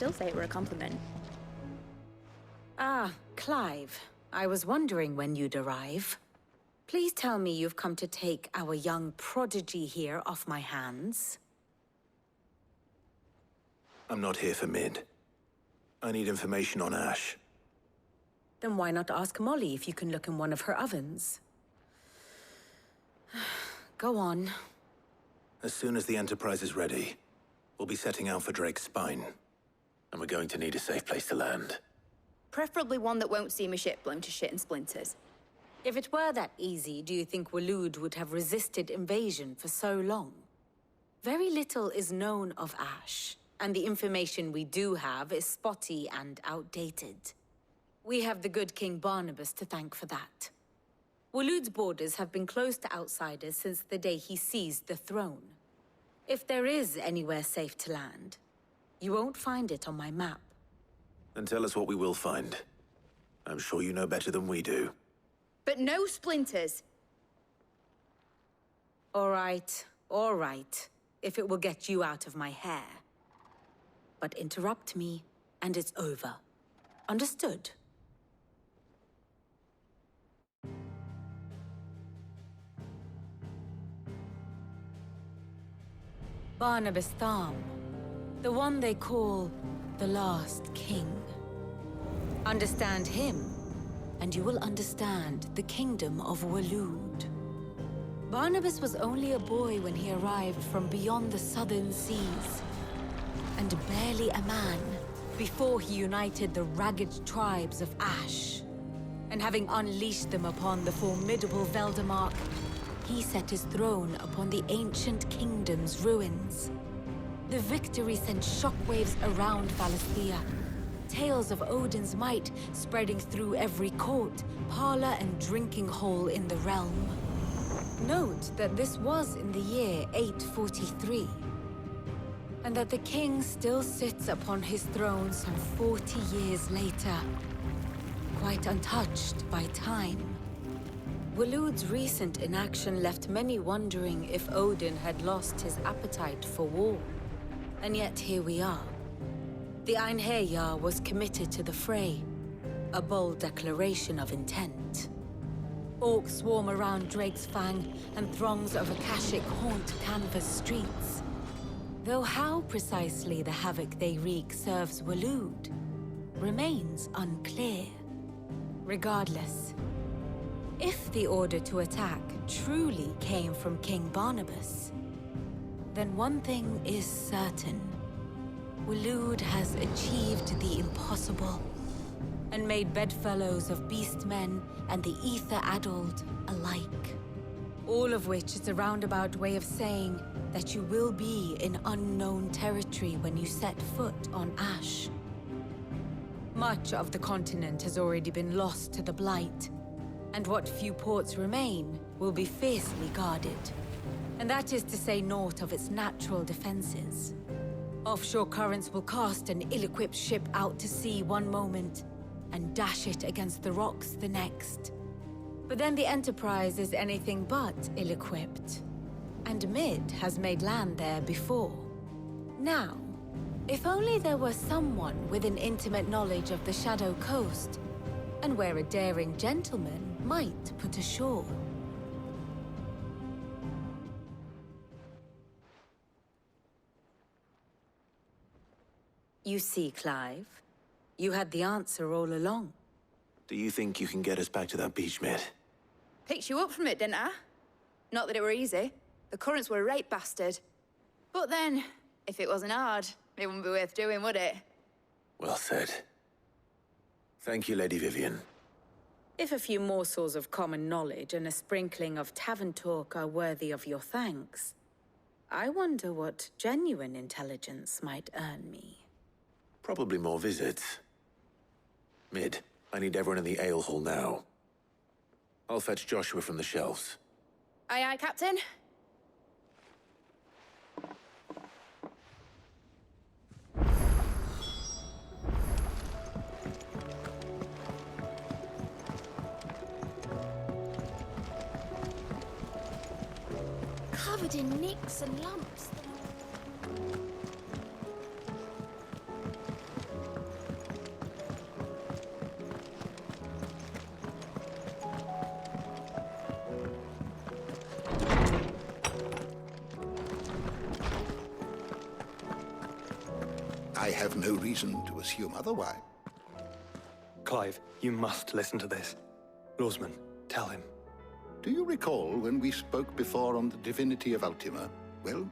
still say it were a compliment. Ah, Clive. I was wondering when you'd arrive. Please tell me you've come to take our young prodigy here off my hands. I'm not here for Mid. I need information on Ash. Then why not ask Molly if you can look in one of her ovens? Go on. As soon as the Enterprise is ready, we'll be setting out for Drake's Spine. And we're going to need a safe place to land. Preferably one that won't see my ship blown to shit and splinters. If it were that easy, do you think Waloed would have resisted invasion for so long? Very little is known of Ash, and the information we do have is spotty and outdated. We have the good King Barnabas to thank for that. Waloed's borders have been closed to outsiders since the day he seized the throne. If there is anywhere safe to land, you won't find it on my map. Then tell us what we will find. I'm sure you know better than we do. But no splinters! All right, if it will get you out of my hair. But interrupt me, and it's over. Understood? Barnabas Tharm, the one they call the Last King. Understand him, and you will understand the kingdom of Waloed. Barnabas was only a boy when he arrived from beyond the southern seas, and barely a man before he united the ragged tribes of Ash. And having unleashed them upon the formidable Veldamark, he set his throne upon the ancient kingdom's ruins. The victory sent shockwaves around Valisthea, tales of Odin's might spreading through every court, parlor, and drinking hole in the realm. Note that this was in the year 843, and that the king still sits upon his throne some 40 years later, quite untouched by time. Waloed's recent inaction left many wondering if Odin had lost his appetite for war. And yet here we are. The Einherjar was committed to the fray, a bold declaration of intent. Orcs swarm around Drake's Fang, and throngs of Akashic haunt Canvas streets. Though how precisely the havoc they wreak serves Waloed remains unclear. Regardless, if the order to attack truly came from King Barnabas, then one thing is certain. Waloed has achieved the impossible, and made bedfellows of beastmen and the ether-addled alike. All of which is a roundabout way of saying that you will be in unknown territory when you set foot on Ash. Much of the continent has already been lost to the Blight, and what few ports remain will be fiercely guarded. And that is to say naught of its natural defenses. Offshore currents will cast an ill-equipped ship out to sea one moment, and dash it against the rocks the next. But then the Enterprise is anything but ill-equipped. And Mid has made land there before. Now, if only there were someone with an intimate knowledge of the Shadow Coast, and where a daring gentleman might put ashore. You see, Clive, you had the answer all along. Do you think you can get us back to that beach, Mid? Picked you up from it, didn't I? Not that it were easy. The currents were a right bastard. But then, if it wasn't hard, it wouldn't be worth doing, would it? Well said. Thank you, Lady Vivian. If a few morsels of common knowledge and a sprinkling of tavern talk are worthy of your thanks, I wonder what genuine intelligence might earn me. Probably more visits. Mid, I need everyone in the ale hall now. I'll fetch Joshua from the shelves. Aye, aye, Captain. Covered in nicks and lumps. have no reason to assume otherwise. Clive, you must listen to this. Lawsman, tell him. Do you recall when we spoke before on the divinity of Ultima? Well,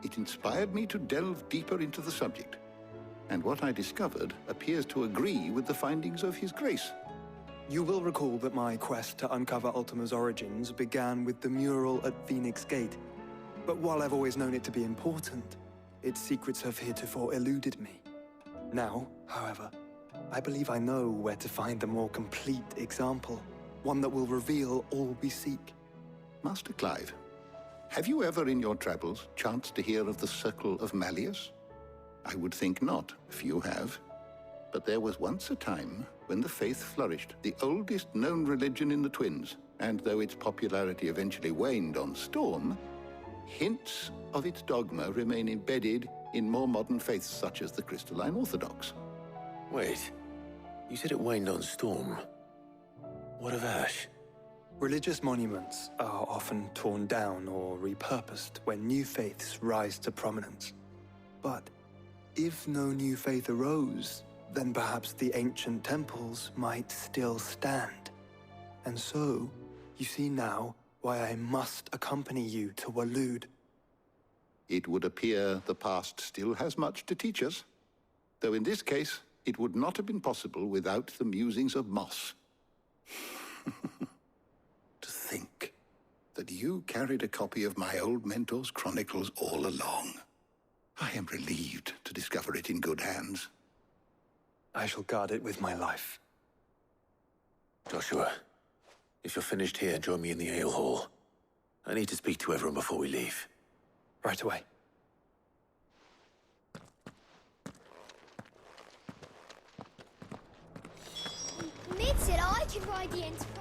it inspired me to delve deeper into the subject. And what I discovered appears to agree with the findings of His Grace. You will recall that my quest to uncover Ultima's origins began with the mural at Phoenix Gate. But while I've always known it to be important, its secrets have heretofore eluded me. Now, however, I believe I know where to find the more complete example, one that will reveal all we seek. Master Clive, have you ever in your travels chanced to hear of the Circle of Malleus? I would think not, if you have. But there was once a time when the faith flourished, the oldest known religion in the Twins, and though its popularity eventually waned on Storm, hints of its dogma remain embedded in more modern faiths such as the Crystalline Orthodox. Wait, you said it waned on Storm. What of Ash? Religious monuments are often torn down or repurposed when new faiths rise to prominence. But if no new faith arose, then perhaps the ancient temples might still stand. And so, you see now why I must accompany you to Waloed. It would appear the past still has much to teach us, though in this case, it would not have been possible without the musings of Moss. To think that you carried a copy of my old mentor's chronicles all along. I am relieved to discover it in good hands. I shall guard it with my life. Joshua, if you're finished here, join me in the ale hall. I need to speak to everyone before we leave. Right away. Mid said I can ride the Enterprise.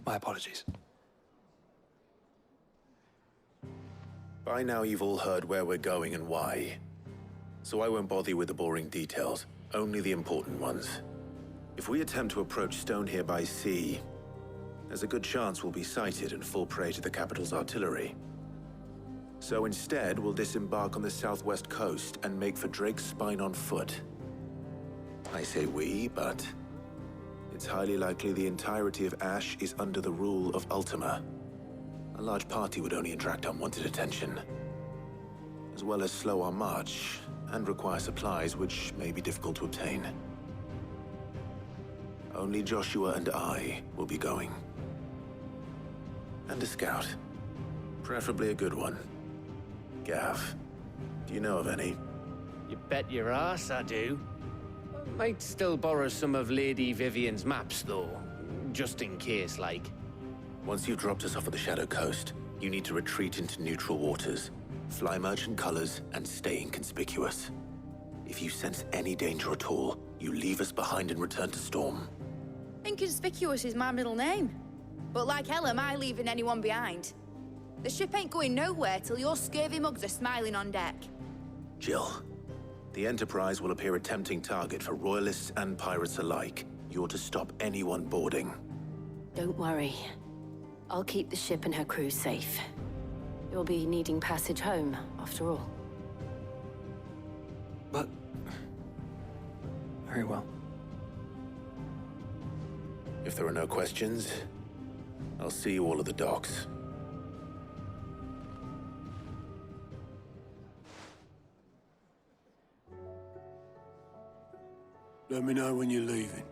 My apologies. By now you've all heard where we're going and why. So I won't bother you with the boring details, only the important ones. If we attempt to approach Stone here by sea, there's a good chance we'll be sighted and fall prey to the capital's artillery. So instead, we'll disembark on the southwest coast and make for Drake's Spine on foot. I say we, but it's highly likely the entirety of Ash is under the rule of Ultima. A large party would only attract unwanted attention, as well as slow our march and require supplies which may be difficult to obtain. Only Joshua and I will be going. And a scout. Preferably a good one. Gav, do you know of any? You bet your ass I do. Might still borrow some of Lady Vivian's maps, though. Just in case, like. Once you've dropped us off at the Shadow Coast, you need to retreat into neutral waters, fly merchant colors, and stay inconspicuous. If you sense any danger at all, you leave us behind and return to Storm. Inconspicuous is my middle name. But like hell am I leaving anyone behind. The ship ain't going nowhere till your scurvy mugs are smiling on deck. Jill, the Enterprise will appear a tempting target for royalists and pirates alike. You're to stop anyone boarding. Don't worry. I'll keep the ship and her crew safe. You'll be needing passage home, after all. But... very well. If there are no questions, I'll see you all at the docks. Let me know when you're leaving.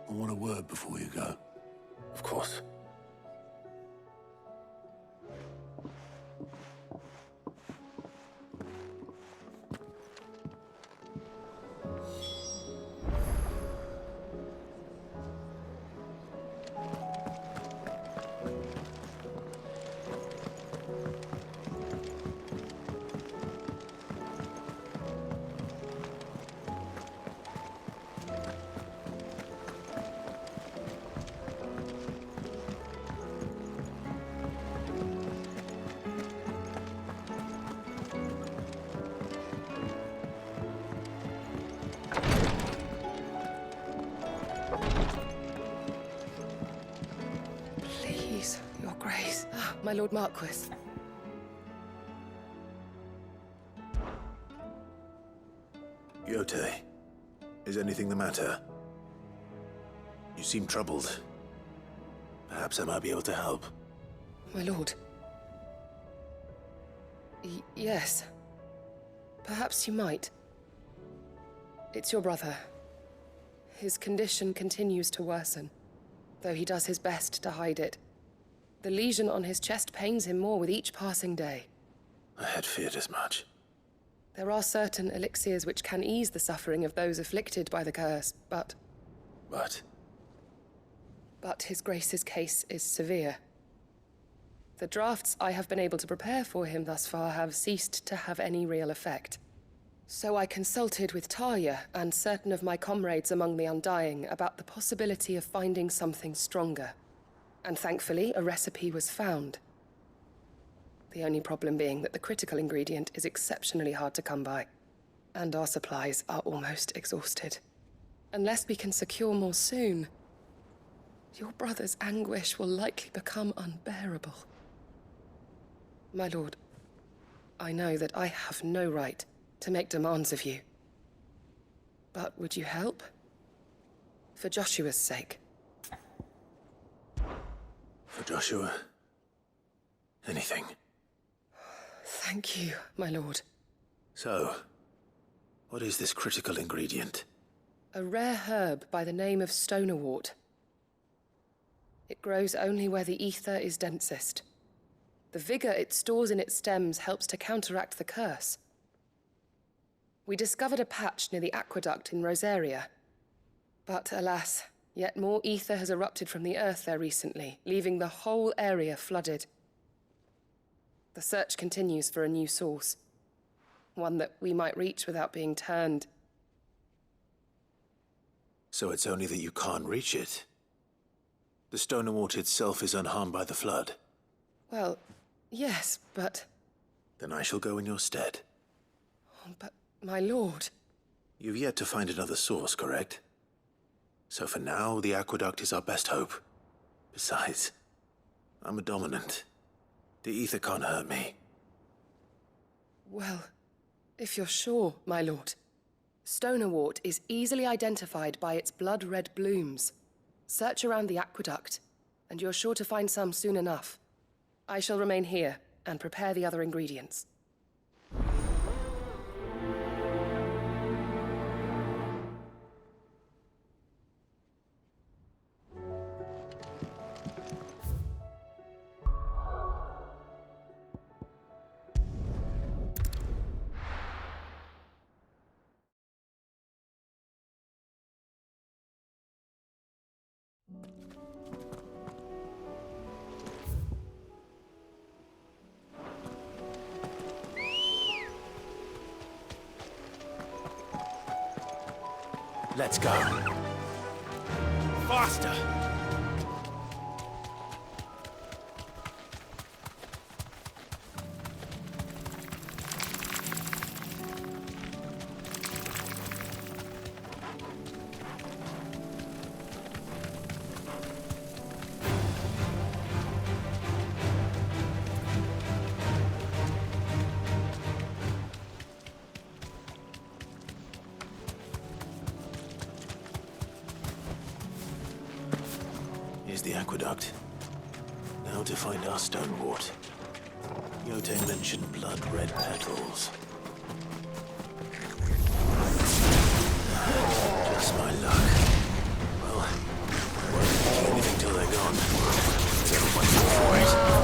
I want a word before you go. Of course. my Lord Marquis. Yote, is anything the matter? You seem troubled. Perhaps I might be able to help. My lord. Yes. Perhaps you might. It's your brother. His condition continues to worsen, though he does his best to hide it. The lesion on his chest pains him more with each passing day. I had feared as much. There are certain elixirs which can ease the suffering of those afflicted by the curse, but... But His Grace's case is severe. The drafts I have been able to prepare for him thus far have ceased to have any real effect. So I consulted with Talia and certain of my comrades among the Undying about the possibility of finding something stronger. And thankfully, a recipe was found. The only problem being that the critical ingredient is exceptionally hard to come by, and our supplies are almost exhausted. Unless we can secure more soon, your brother's anguish will likely become unbearable. My lord, I know that I have no right to make demands of you. But would you help? For Joshua's sake. For Joshua? Anything. Thank you, my lord. So, what is this critical ingredient? A rare herb by the name of stonerwort. It grows only where the ether is densest. The vigor it stores in its stems helps to counteract the curse. We discovered a patch near the aqueduct in Rosaria. But alas, yet more ether has erupted from the earth there recently, leaving the whole area flooded. The search continues for a new source. One that we might reach without being turned. So it's only that you can't reach it? The stonerwort itself is unharmed by the flood? Well, yes, but... Then I shall go in your stead. But, my lord... You've yet to find another source, correct? So for now, the aqueduct is our best hope. Besides, I'm a dominant. The ether can't hurt me. Well, if you're sure, my lord. Stonerwort is easily identified by its blood-red blooms. Search around the aqueduct, and you're sure to find some soon enough. I shall remain here and prepare the other ingredients. Let's go. Faster! Here's the aqueduct. Now to find our stonewort. Yote mentioned blood-red petals. Just my luck. Well, I won't do anything till they're gone. Everybody go for it.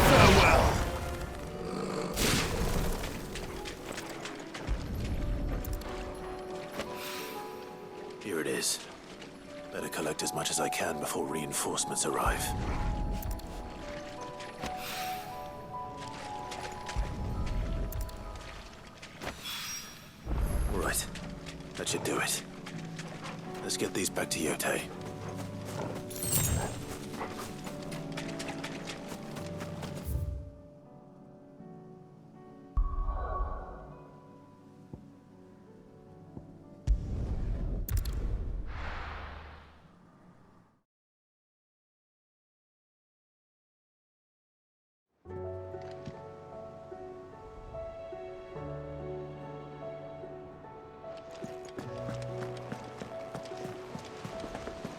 Farewell. Here it is. Better collect as much as I can before reinforcements arrive. Right. That should do it. Let's get these back to Yote.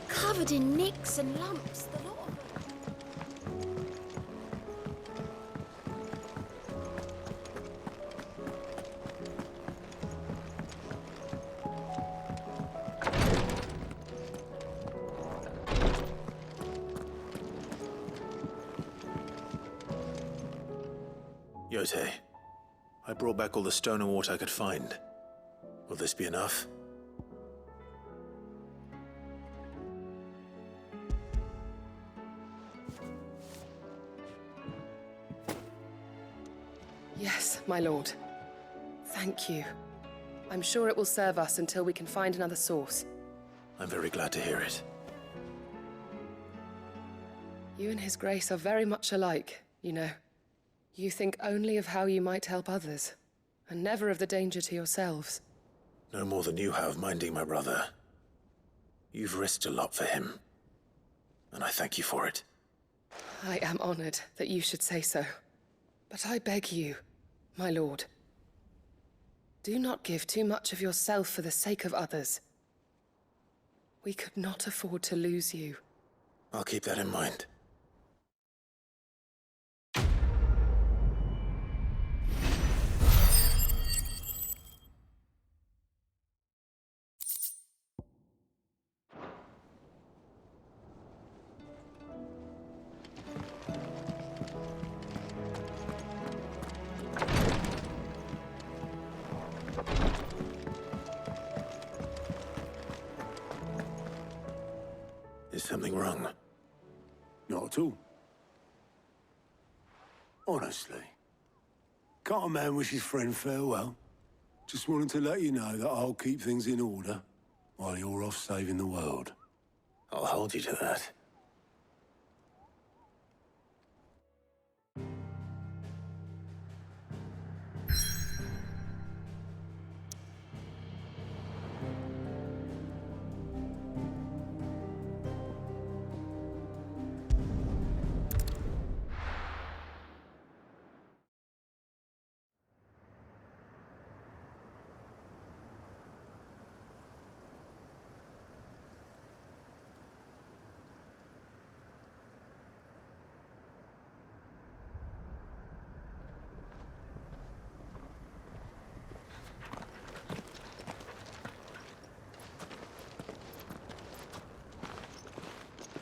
Covered in nicks and lumps, the lot of them. Yote, I brought back all the stone and water I could find. Will this be enough? Yes, my lord. Thank you. I'm sure it will serve us until we can find another source. I'm very glad to hear it. You and His Grace are very much alike, you know. You think only of how you might help others, and never of the danger to yourselves. No more than you have minding my brother. You've risked a lot for him, and I thank you for it. I am honored that you should say so. But I beg you, my lord, do not give too much of yourself for the sake of others. We could not afford to lose you. I'll keep that in mind. Is something wrong? Not at all. Honestly. Can't a man wish his friend farewell? Just wanted to let you know that I'll keep things in order while you're off saving the world. I'll hold you to that.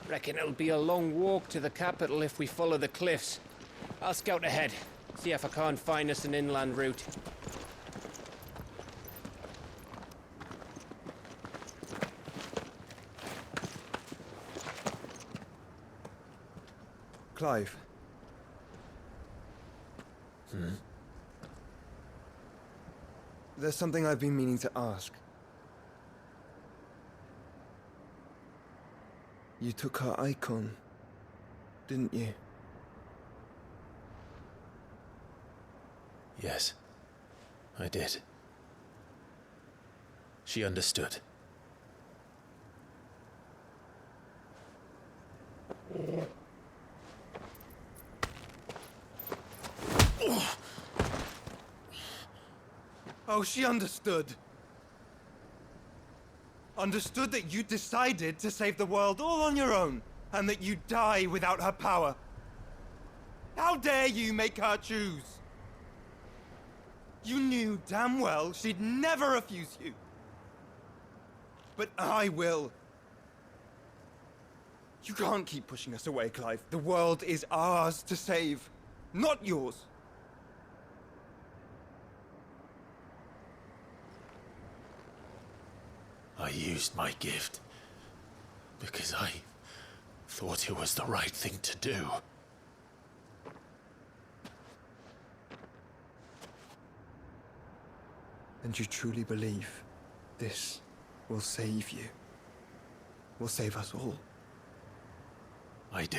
Reckon it'll be a long walk to the capital if we follow the cliffs. I'll scout ahead, see if I can't find us an inland route. Clive. There's something I've been meaning to ask. You took her icon, didn't you? Yes, I did. She understood. Oh, she understood. Understood that you decided to save the world all on your own, and that you'd die without her power. How dare you make her choose? You knew damn well she'd never refuse you. But I will. You can't keep pushing us away, Clive. The world is ours to save, not yours. I used my gift because I thought it was the right thing to do. And you truly believe this will save you? Will save us all? I do.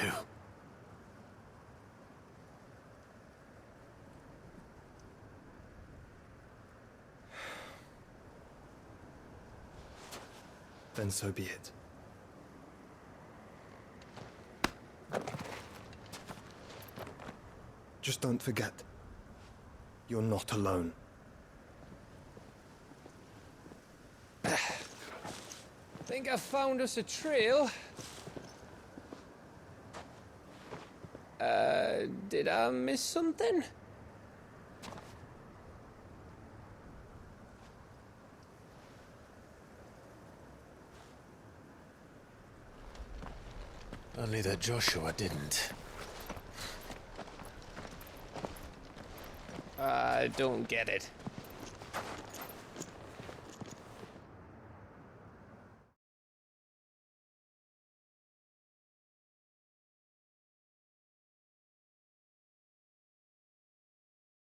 Then so be it. Just don't forget, you're not alone. Think I found us a trail. Did I miss something? Only that Joshua didn't. I don't get it.